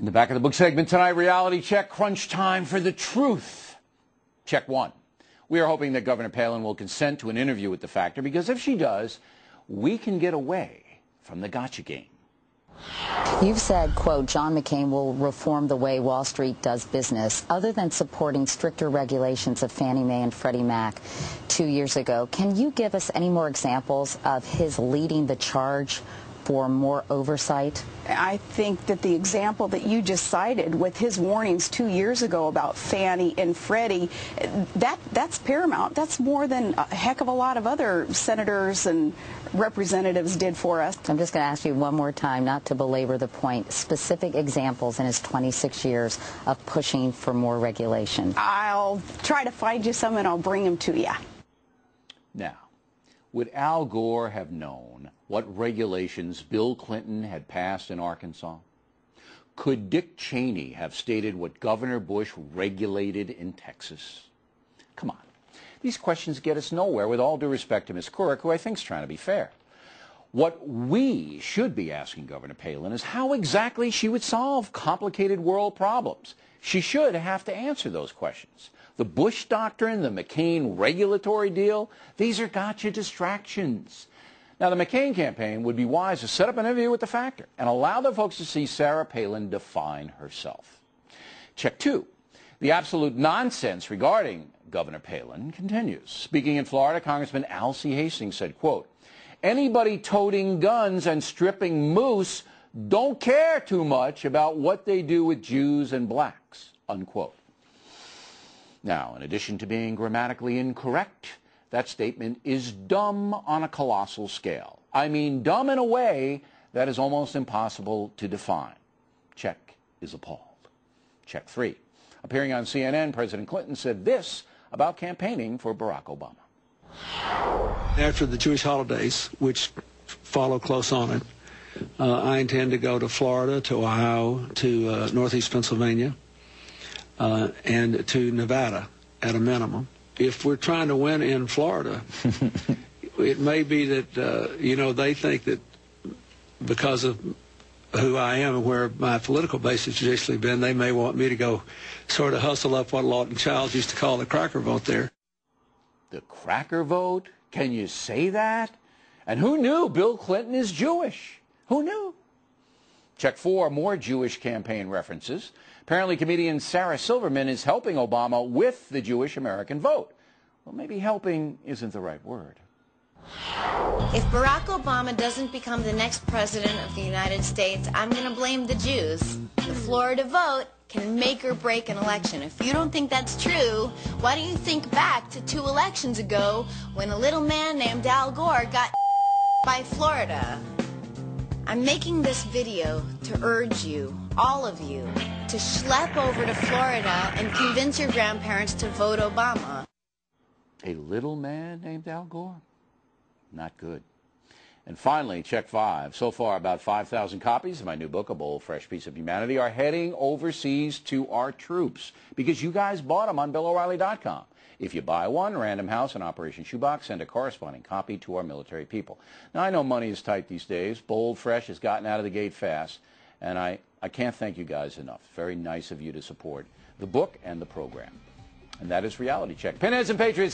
In the back of the book segment tonight, reality check, crunch time for the truth. Check one. We are hoping that Governor Palin will consent to an interview with the Factor, because if she does, we can get away from the gotcha game. You've said, quote, John McCain will reform the way Wall Street does business. Other than supporting stricter regulations of Fannie Mae and Freddie Mac 2 years ago, can you give us any more examples of his leading the charge for more oversight? I think that the example that you just cited with his warnings 2 years ago about Fannie and Freddie, that's paramount. That's more than a heck of a lot of other senators and representatives did for us. I'm just going to ask you one more time, not to belabor the point, specific examples in his 26 years of pushing for more regulation. I'll try to find you some and I'll bring them to you. Now, would Al Gore have known what regulations Bill Clinton had passed in Arkansas? Could Dick Cheney have stated what Governor Bush regulated in Texas? Come on. These questions get us nowhere, with all due respect to Ms. Couric, who I think is trying to be fair. What we should be asking Governor Palin is how exactly she would solve complicated world problems. She should have to answer those questions. The Bush Doctrine, the McCain regulatory deal, these are gotcha distractions. Now, the McCain campaign would be wise to set up an interview with the Factor and allow the folks to see Sarah Palin define herself. Check two. The absolute nonsense regarding Governor Palin continues. Speaking in Florida, Congressman Alcee Hastings said, quote, anybody toting guns and stripping moose don't care too much about what they do with Jews and blacks, unquote. Now, in addition to being grammatically incorrect, that statement is dumb on a colossal scale. I mean, dumb in a way that is almost impossible to define. Check is appalled. Check three. Appearing on CNN, President Clinton said this about campaigning for Barack Obama. After the Jewish holidays, which follow close on it, I intend to go to Florida, to Ohio, to northeast Pennsylvania, and to Nevada at a minimum. If we're trying to win in Florida, it may be that, they think that because of who I am and where my political base has traditionally been, they may want me to go sort of hustle up what Lawton Childs used to call the cracker vote there. The cracker vote? Can you say that? And who knew Bill Clinton is Jewish? Who knew? Check four, more Jewish campaign references. Apparently, comedian Sarah Silverman is helping Obama with the Jewish American vote. Well, maybe helping isn't the right word. If Barack Obama doesn't become the next president of the United States, I'm going to blame the Jews. The Florida vote can make or break an election. If you don't think that's true, why don't you think back to 2 elections ago when a little man named Al Gore got by Florida? I'm making this video to urge you, all of you, to schlep over to Florida and convince your grandparents to vote Obama. A little man named Al Gore? Not good. And finally, check five. So far, about 5,000 copies of my new book, A Bold, Fresh Piece of Humanity, are heading overseas to our troops because you guys bought them on BillO'Reilly.com. If you buy one, Random House and Operation Shoebox send a corresponding copy to our military people. Now, I know money is tight these days. Bold, Fresh has gotten out of the gate fast, and I can't thank you guys enough. Very nice of you to support the book and the program. And that is Reality Check. Pinheads and Patriots.